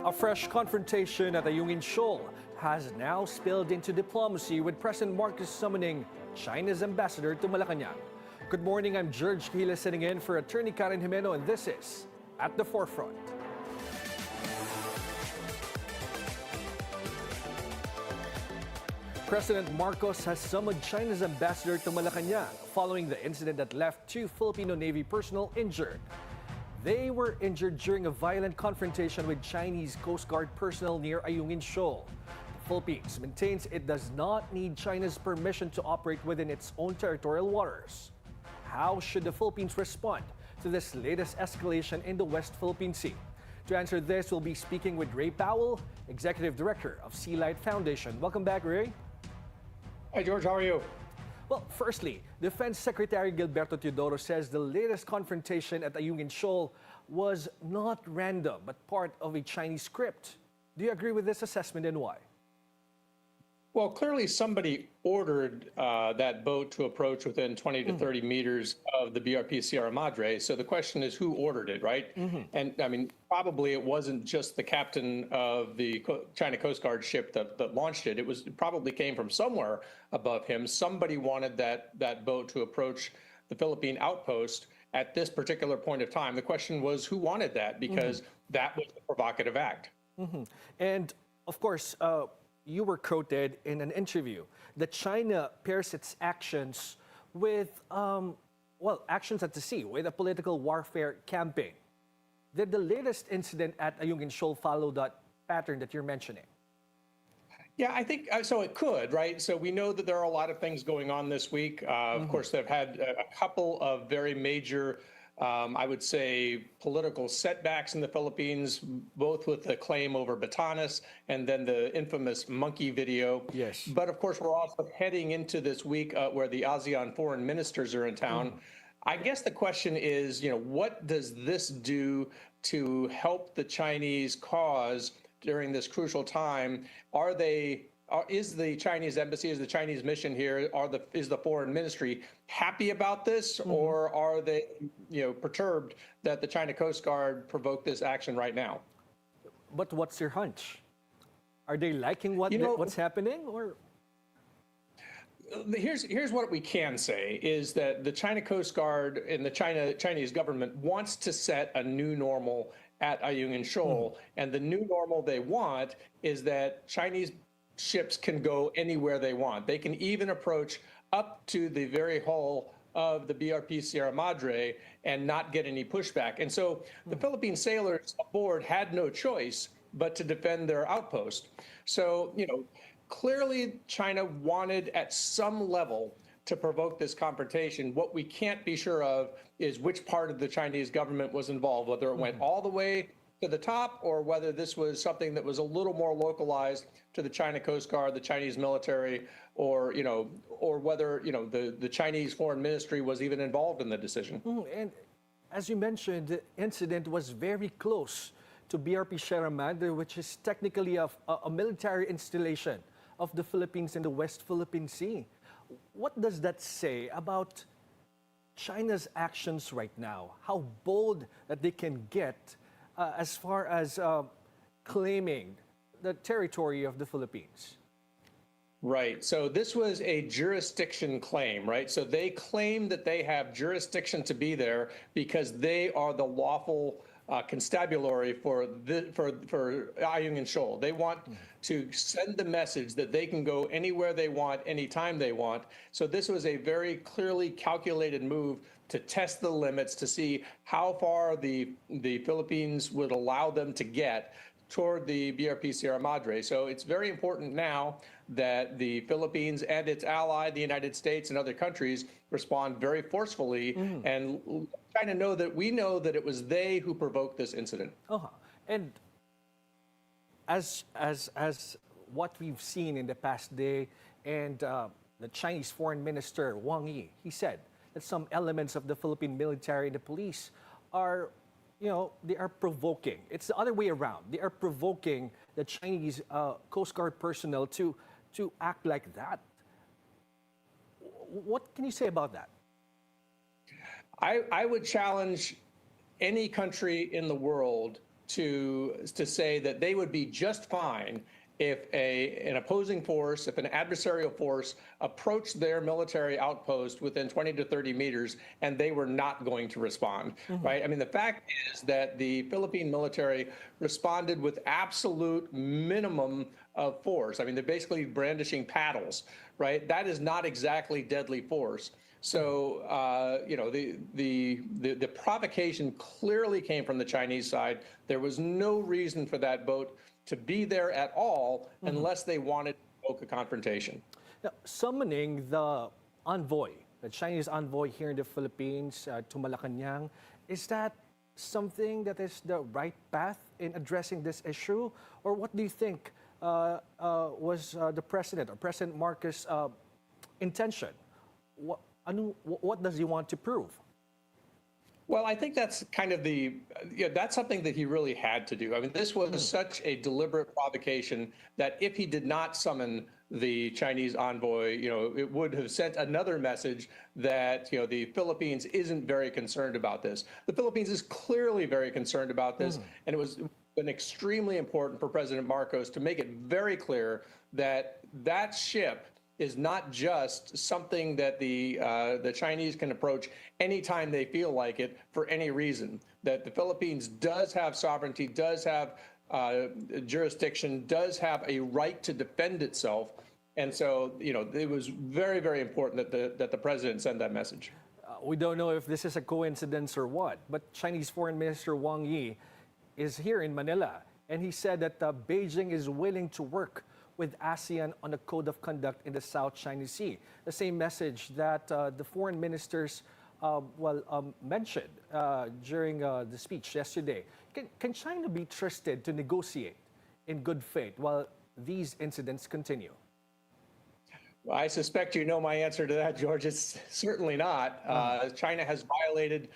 A fresh confrontation at Ayungin Shoal has now spilled into diplomacy with President Marcos summoning China's ambassador to Malacanang. Good morning, I'm Gerg Cahiles sitting in for Attorney Karen Jimeno, and this is At the Forefront. President Marcos has summoned China's ambassador to Malacanang following the incident that left two Filipino Navy personnel injured. They were injured during a violent confrontation with Chinese Coast Guard personnel near Ayungin Shoal. The Philippines maintains it does not need China's permission to operate within its own territorial waters. How should the Philippines respond to this latest escalation in the West Philippine Sea? To answer this, we'll be speaking with Ray Powell, Executive Director of SeaLight Foundation. Welcome back, Ray. Hi, George. How are you? Well, firstly, Defense Secretary Gilberto Teodoro says the latest confrontation at Ayungin Shoal was not random, but part of a Chinese script. Do you agree with this assessment, and why? Well, clearly somebody ordered that boat to approach within 20 to 30 meters of the BRP Sierra Madre. So the question is, who ordered it, right? And I mean, probably it wasn't just the captain of the China Coast Guard ship that launched it. It probably came from somewhere above him. Somebody wanted that boat to approach the Philippine outpost at this particular point of time. The question was, who wanted that? Because that was a provocative act. And of course, you were quoted in an interview that China pairs its actions with, actions at the sea, with a political warfare campaign. Did the latest incident at Ayungin Shoal follow that pattern that you're mentioning? Yeah, I think so. It could, right? So we know that there are a lot of things going on this week. Of course, they've had a couple of very major I would say political setbacks in the Philippines, both with the claim over Batanes and then the infamous monkey video. Yes. But of course, we're also heading into this week where the ASEAN foreign ministers are in town. I guess the question is, what does this do to help the Chinese cause during this crucial time? Is the Chinese embassy, is the Chinese mission here, is the foreign ministry happy about this, or are they, perturbed that the China Coast Guard provoked this action right now? But what's your hunch? Are they liking what's happening, or? Here's what we can say is that the China Coast Guard and the Chinese government wants to set a new normal at Ayungin Shoal, and the new normal they want is that Chinese ships can go anywhere they want. They can even approach up to the very hull of the BRP Sierra Madre and not get any pushback. And so the Philippine sailors aboard had no choice but to defend their outpost. So, clearly China wanted at some level to provoke this confrontation. What we can't be sure of is which part of the Chinese government was involved, whether it went all the way to the top or whether this was something that was a little more localized to the China Coast Guard, the Chinese military, or whether the Chinese foreign ministry was even involved in the decision. And as you mentioned, the incident was very close to BRP Sierra Madre, which is technically a military installation of the Philippines in the West Philippine Sea. What does that say about China's actions right now? How bold that they can get as far as claiming the territory of the Philippines? Right. So this was a jurisdiction claim, right? So they claim that they have jurisdiction to be there because they are the lawful constabulary for Ayungin Shoal. They want to send the message that they can go anywhere they want, anytime they want. So this was a very clearly calculated move to test the limits, to see how far the Philippines would allow them to get toward the BRP Sierra Madre. So it's very important now that the Philippines and its ally, the United States and other countries, respond very forcefully and China we know that it was they who provoked this incident. And as what we've seen in the past day, and the Chinese Foreign Minister Wang Yi, he said that some elements of the Philippine military and the police are, they are provoking. It's the other way around. They are provoking the Chinese Coast Guard personnel to act like that. What can you say about that? I would challenge any country in the world to say that they would be just fine if an opposing force, if an adversarial force approached their military outpost within 20 to 30 meters and they were not going to respond, right? I mean, the fact is that the Philippine military responded with absolute minimum of force. I mean, they're basically brandishing paddles, right? That is not exactly deadly force. So, you know, the provocation clearly came from the Chinese side. There was no reason for that boat to be there at all unless they wanted to provoke a confrontation. Now, summoning the envoy, the Chinese envoy here in the Philippines to Malacanang, is that something that is the right path in addressing this issue? Or what do you think was the President or President Marcos' intention? What does he want to prove? Well, I think that's kind of that's something that he really had to do. I mean, this was such a deliberate provocation that if he did not summon the Chinese envoy, you know, it would have sent another message that, you know, the Philippines isn't very concerned about this. The Philippines is clearly very concerned about this, and it was been extremely important for President Marcos to make it very clear that that ship is not just something that the Chinese can approach anytime they feel like it for any reason. That the Philippines does have sovereignty, does have jurisdiction, does have a right to defend itself, and so you know it was very, very important that the president send that message. We don't know if this is a coincidence or what, but Chinese Foreign Minister Wang Yi is here in Manila, and he said that Beijing is willing to work with ASEAN on a code of conduct in the South China Sea. The same message that the foreign ministers mentioned during the speech yesterday. Can China be trusted to negotiate in good faith while these incidents continue? Well, I suspect you know my answer to that, George. It's certainly not. China has violated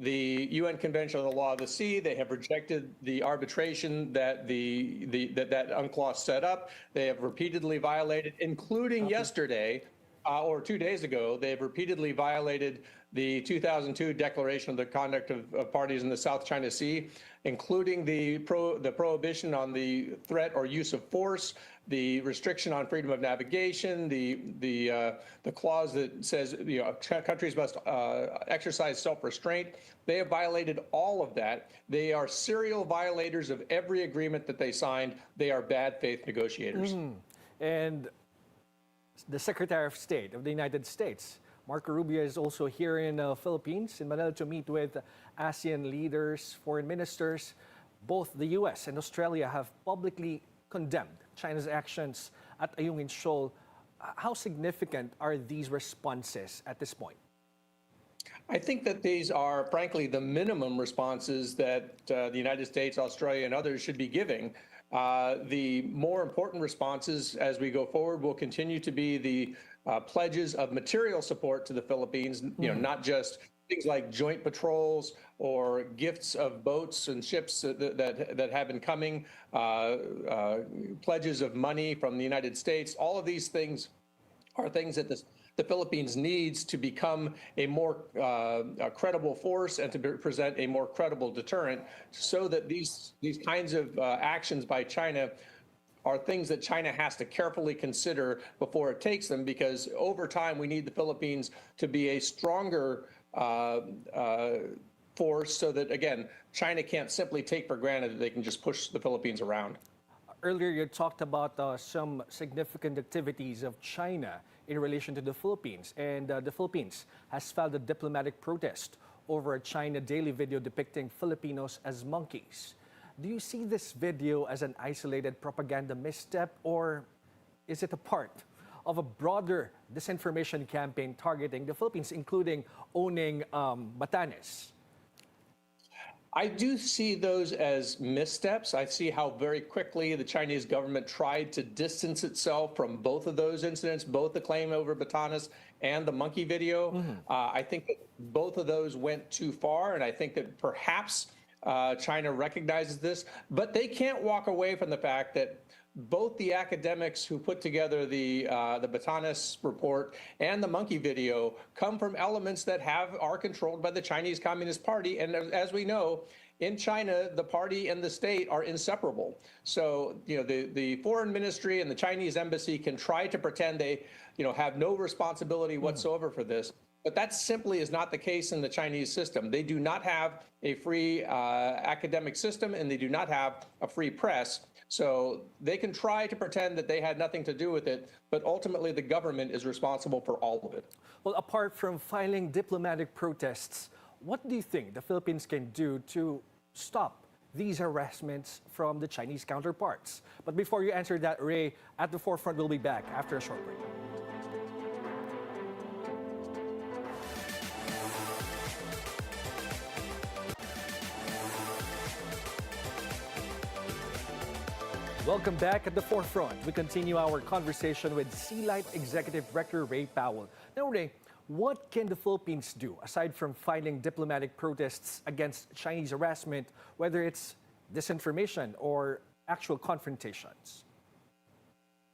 the UN Convention on the Law of the Sea. They have rejected the arbitration that that UNCLOS set up. They have repeatedly violated, including yesterday or 2 days ago, they have repeatedly violated the 2002 Declaration of the Conduct of Parties in the South China Sea, including the prohibition on the threat or use of force, the restriction on freedom of navigation, the clause that says countries must exercise self-restraint. They have violated all of that. They are serial violators of every agreement that they signed. They are bad faith negotiators. And the Secretary of State of the United States, Marco Rubio, is also here in Philippines, in Manila, to meet with ASEAN leaders, foreign ministers. Both the U.S. and Australia have publicly condemned China's actions at Ayungin Shoal. How significant are these responses at this point? I think that these are, frankly, the minimum responses that the United States, Australia, and others should be giving. The more important responses as we go forward will continue to be the pledges of material support to the Philippines, not just things like joint patrols or gifts of boats and ships that have been coming, pledges of money from the United States. All of these things are things that the Philippines needs to become a more credible force and to present a more credible deterrent, so that these kinds of actions by China are things that China has to carefully consider before it takes them, because over time we need the Philippines to be a stronger force, so that, again, China can't simply take for granted that they can just push the Philippines around. Earlier, you talked about some significant activities of China in relation to the Philippines, and the Philippines has filed a diplomatic protest over a China daily video depicting Filipinos as monkeys. Do you see this video as an isolated propaganda misstep, or is it a part of a broader disinformation campaign targeting the Philippines, including owning Batanes? I do see those as missteps. I see how very quickly the Chinese government tried to distance itself from both of those incidents, both the claim over Batanes and the monkey video. I think that both of those went too far, and I think that perhaps China recognizes this, but they can't walk away from the fact that both the academics who put together the Batanes report and the monkey video come from elements that are controlled by the Chinese Communist Party. And as we know, in China, the party and the state are inseparable. So, the foreign ministry and the Chinese embassy can try to pretend they, have no responsibility whatsoever for this. But that simply is not the case in the Chinese system. They do not have a free academic system, and they do not have a free press. So they can try to pretend that they had nothing to do with it, but ultimately the government is responsible for all of it. Well, apart from filing diplomatic protests, what do you think the Philippines can do to stop these harassments from the Chinese counterparts? But before you answer that, Ray, at the forefront, we'll be back after a short break. Welcome back at the forefront. We continue our conversation with SeaLight Executive Director Ray Powell. Now, Ray, what can the Philippines do aside from filing diplomatic protests against Chinese harassment, whether it's disinformation or actual confrontations?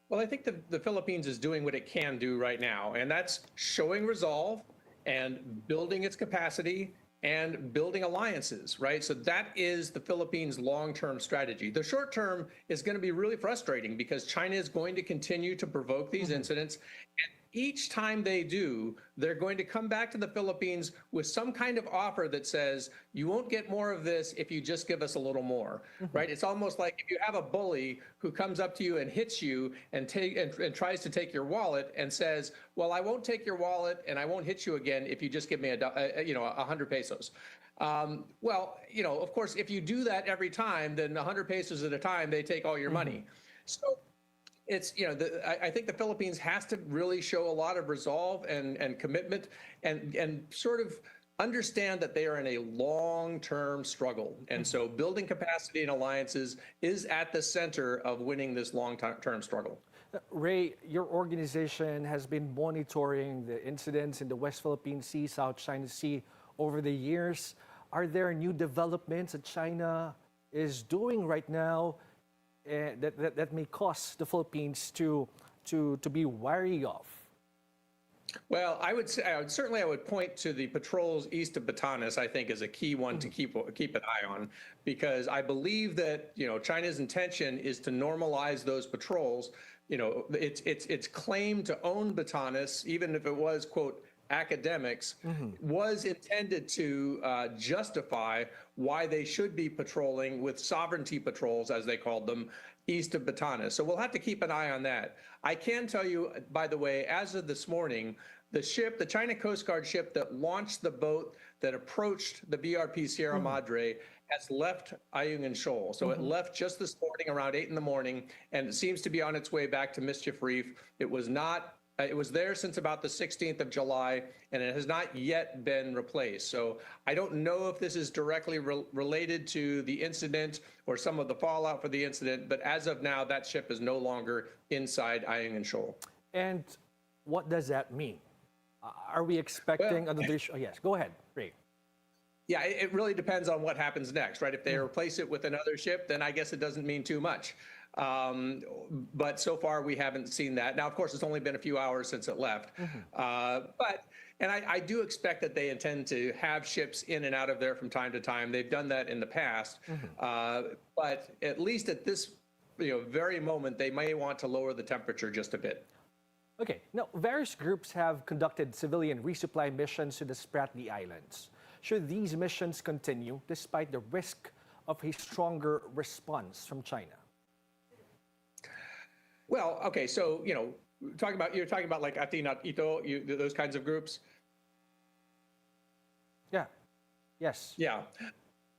Well, I think the Philippines is doing what it can do right now, and that's showing resolve and building its capacity and building alliances, right? So that is the Philippines' long-term strategy. The short term is going to be really frustrating because China is going to continue to provoke these incidents. And each time they do, they're going to come back to the Philippines with some kind of offer that says, you won't get more of this if you just give us a little more, right? It's almost like if you have a bully who comes up to you and hits you and tries to take your wallet and says, well, I won't take your wallet and I won't hit you again if you just give me 100 pesos. Well, of course, if you do that every time, then 100 pesos at a time, they take all your money. So it's, I think the Philippines has to really show a lot of resolve and commitment and sort of understand that they are in a long-term struggle. And so building capacity and alliances is at the center of winning this long-term struggle. Ray, your organization has been monitoring the incidents in the West Philippine Sea, South China Sea over the years. Are there new developments that China is doing right now that may cause the Philippines to be wary of? Well, I would point to the patrols east of Batanes. I think is a key one to keep an eye on, because I believe that China's intention is to normalize those patrols. Its claim to own Batanes, even if it was quote academics, was intended to justify why they should be patrolling with sovereignty patrols, as they called them, east of Batanes. So we'll have to keep an eye on that. I can tell you, by the way, as of this morning, the China Coast Guard ship that launched the boat that approached the BRP Sierra Madre has left Ayungin Shoal. So it left just this morning around 8 in the morning, and it seems to be on its way back to Mischief Reef. It was there since about the 16th of July, and it has not yet been replaced. So I don't know if this is directly related to the incident or some of the fallout for the incident, but as of now, that ship is no longer inside Ayungin Shoal. And what does that mean? Are we expecting another? Oh, yes, go ahead, Ray. Yeah, it really depends on what happens next, right? If they replace it with another ship, then I guess it doesn't mean too much. But so far we haven't seen that. Now, of course, it's only been a few hours since it left. And I do expect that they intend to have ships in and out of there from time to time. They've done that in the past. But at least at this very moment, they may want to lower the temperature just a bit. Okay, now various groups have conducted civilian resupply missions to the Spratly Islands. Should these missions continue despite the risk of a stronger response from China? Well, okay, so you're talking about like Atina Ito, those kinds of groups. Yeah. Yes. Yeah.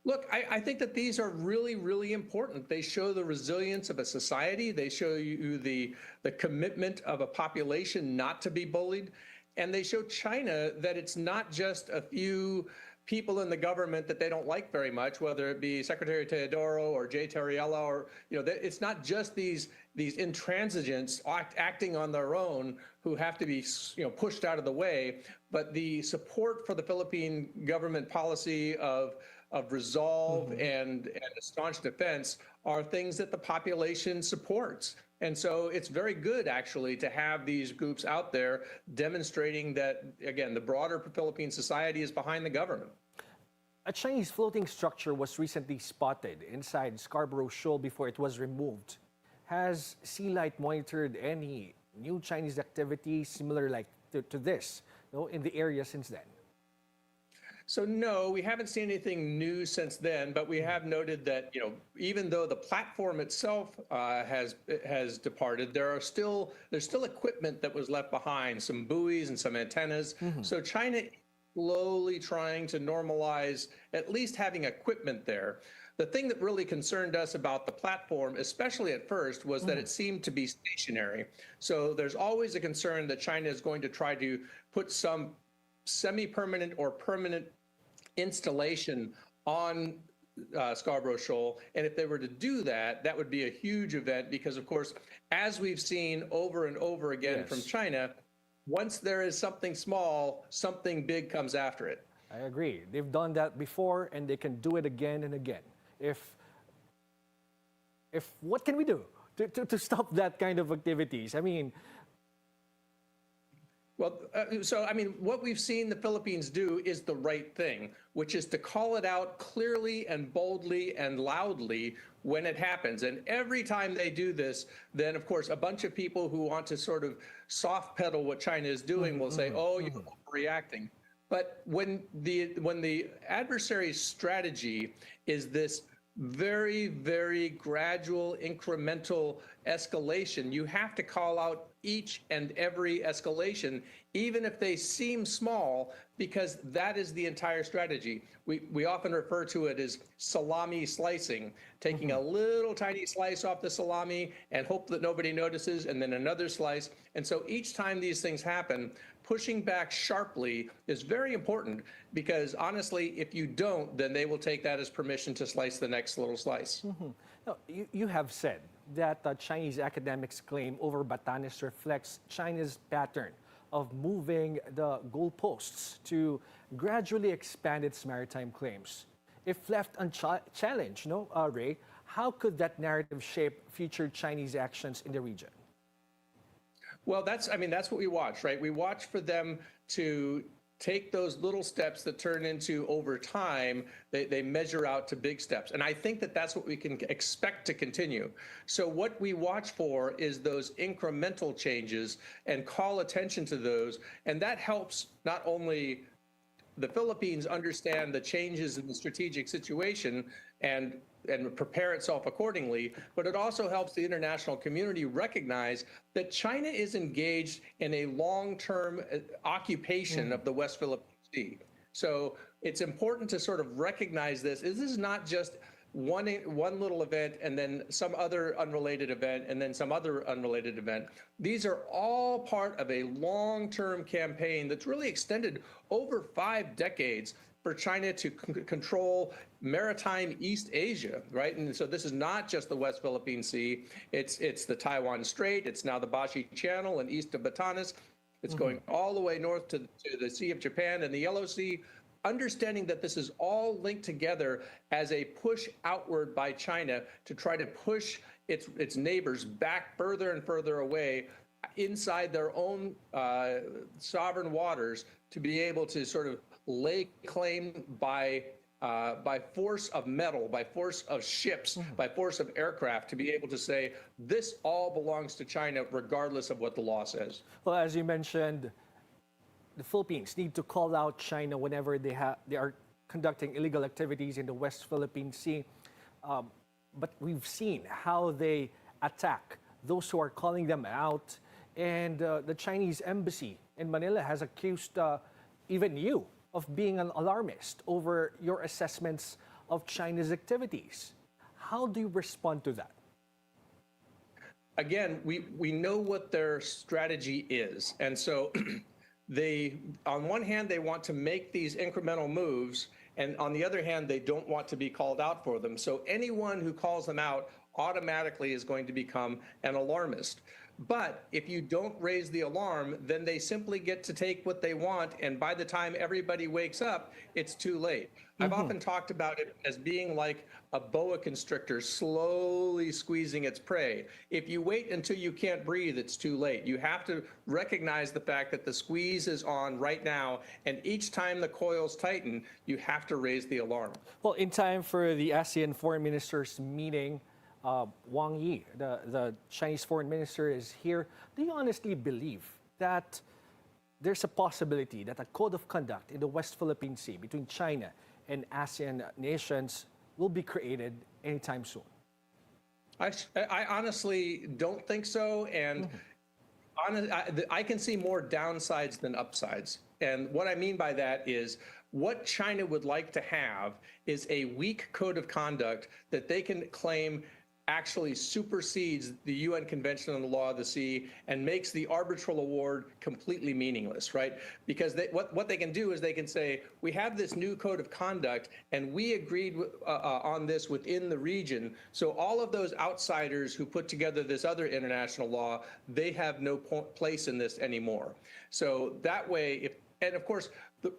Look, I think that these are really, really important. They show the resilience of a society. They show you the commitment of a population not to be bullied. And they show China that it's not just a few people in the government that they don't like very much, whether it be Secretary Teodoro or Jay Terriella, or it's not just these intransigents acting on their own who have to be pushed out of the way, but the support for the Philippine government policy of resolve and a staunch defense are things that the population supports. And so it's very good, actually, to have these groups out there demonstrating that, again, the broader Philippine society is behind the government. A Chinese floating structure was recently spotted inside Scarborough Shoal before it was removed. Has SeaLight monitored any new Chinese activity similar to this in the area since then? So no, we haven't seen anything new since then, but we have noted that even though the platform itself has departed, there's still equipment that was left behind, some buoys and some antennas. So China is slowly trying to normalize at least having equipment there. The thing that really concerned us about the platform, especially at first, was that it seemed to be stationary. So there's always a concern that China is going to try to put some semi-permanent or permanent installation on Scarborough Shoal. And if they were to do that, that would be a huge event because, of course, as we've seen over and over again from China, once there is something small, something big comes after it. I agree. They've done that before and they can do it again and again. If what can we do to stop that kind of activities? I mean, well, what we've seen the Philippines do is the right thing, which is to call it out clearly and boldly and loudly when it happens. And every time they do this, then, of course, a bunch of people who want to sort of soft pedal what China is doing will say, oh, you're overreacting. But when the adversary's strategy is this very, very gradual, incremental escalation, you have to call out each and every escalation, even if they seem small, because that is the entire strategy. We often refer to it as salami slicing, taking a little tiny slice off the salami and hope that nobody notices, and then another slice. And so each time these things happen, pushing back sharply is very important because, honestly, if you don't, then they will take that as permission to slice the next little slice. Now, you have said that Chinese academics' claim over Batanes reflects China's pattern of moving the goalposts to gradually expand its maritime claims. If left unchallenged, Ray, how could that narrative shape future Chinese actions in the region? Well, that's what we watch, right? We watch for them to take those little steps that turn into, over time, they measure out to big steps. And I think that that's what we can expect to continue. So what we watch for is those incremental changes and call attention to those. And that helps not only the Philippines understand the changes in the strategic situation and prepare itself accordingly, but it also helps the international community recognize that China is engaged in a long-term occupation of the West Philippine Sea. So it's important to sort of recognize this. This is not just one little event and then some other unrelated event and then some other unrelated event. These are all part of a long-term campaign that's really extended over 5 decades for China to control maritime East Asia, right? And so this is not just the West Philippine Sea. It's the Taiwan Strait. It's now the Bashi Channel and east of Batanes. It's going all the way north to the Sea of Japan and the Yellow Sea, understanding that this is all linked together as a push outward by China to try to push its neighbors back further and further away inside their own sovereign waters to be able to sort of lay claim by force of metal, by force of ships, by force of aircraft, to be able to say this all belongs to China regardless of what the law says. Well, as you mentioned, the Philippines need to call out China whenever they are conducting illegal activities in the West Philippine Sea. But we've seen how they attack those who are calling them out. And the Chinese embassy in Manila has accused even you of being an alarmist over your assessments of China's activities. How do you respond to that? Again, we know what their strategy is. And so on one hand, they want to make these incremental moves, and on the other hand, they don't want to be called out for them. So anyone who calls them out automatically is going to become an alarmist. But if you don't raise the alarm, then they simply get to take what they want. And by the time everybody wakes up, it's too late. I've often talked about it as being like a boa constrictor slowly squeezing its prey. If you wait until you can't breathe, it's too late. You have to recognize the fact that the squeeze is on right now. And each time the coils tighten, you have to raise the alarm. Well, in time for the ASEAN foreign ministers meeting, Wang Yi, the Chinese foreign minister, is here. Do you honestly believe that there's a possibility that a code of conduct in the West Philippine Sea between China and ASEAN nations will be created anytime soon? I honestly don't think so. And I can see more downsides than upsides. And what I mean by that is what China would like to have is a weak code of conduct that they can claim actually supersedes the UN Convention on the Law of the Sea and makes the arbitral award completely meaningless, right? Because what they can do is they can say, we have this new code of conduct and we agreed on this within the region. So all of those outsiders who put together this other international law, they have no place in this anymore. So that way, and of course,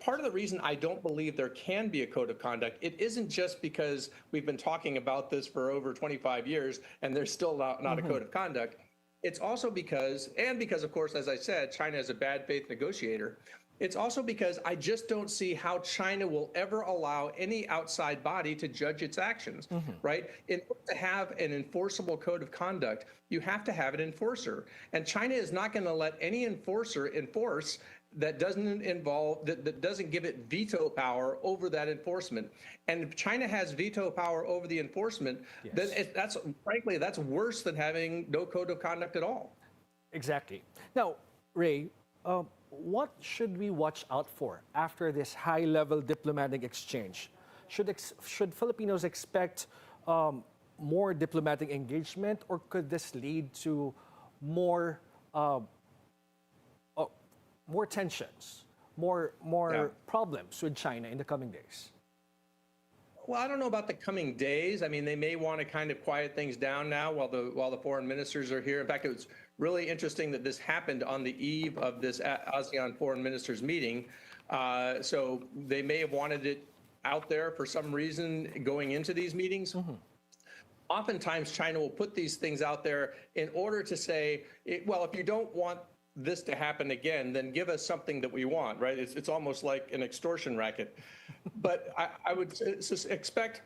part of the reason I don't believe there can be a code of conduct, it isn't just because we've been talking about this for over 25 years and there's still not a code of conduct. It's also because, of course, as I said, China is a bad faith negotiator. It's also because I just don't see how China will ever allow any outside body to judge its actions, right? In order to have an enforceable code of conduct, you have to have an enforcer. And China is not going to let any enforcer enforce that doesn't give it veto power over that enforcement. And if China has veto power over the enforcement, then frankly, that's worse than having no code of conduct at all. Exactly. Now, Ray, what should we watch out for after this high-level diplomatic exchange? Should Filipinos expect more diplomatic engagement, or could this lead to more tensions, more problems with China in the coming days? Well, I don't know about the coming days. I mean, they may want to kind of quiet things down now while the foreign ministers are here. In fact, it was really interesting that this happened on the eve of this ASEAN foreign ministers meeting. So they may have wanted it out there for some reason going into these meetings. Oftentimes, China will put these things out there in order to say, well, if you don't want this to happen again, then give us something that we want, right? It's almost like an extortion racket. But I would expect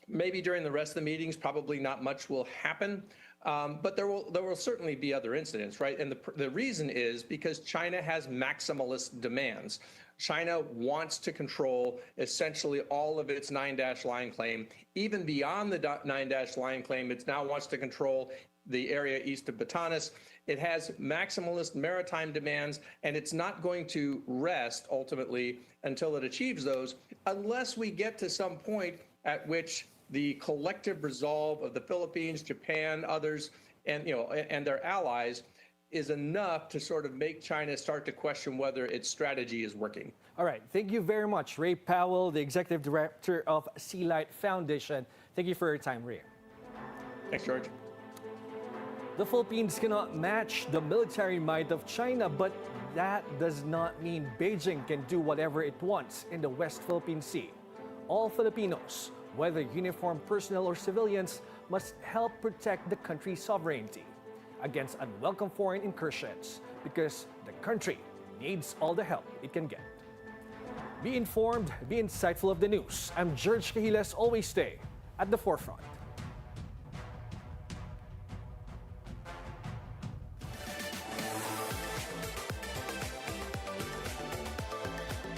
maybe during the rest of the meetings, probably not much will happen. But there will certainly be other incidents, right? And the reason is because China has maximalist demands. China wants to control essentially all of its 9-dash line claim. Even beyond the 9-dash line claim, it now wants to control the area east of Batanes. It has maximalist maritime demands, and it's not going to rest ultimately until it achieves those, unless we get to some point at which the collective resolve of the Philippines, Japan, others, and their allies is enough to sort of make China start to question whether its strategy is working. All right. Thank you very much, Ray Powell, the Executive Director of SeaLight Foundation. Thank you for your time, Ray. Thanks, George. The Philippines cannot match the military might of China, but that does not mean Beijing can do whatever it wants in the West Philippine Sea. All Filipinos, whether uniformed personnel or civilians, must help protect the country's sovereignty against unwelcome foreign incursions, because the country needs all the help it can get. Be informed, be insightful of the news. I'm Gerg Cahiles. Always stay at the forefront.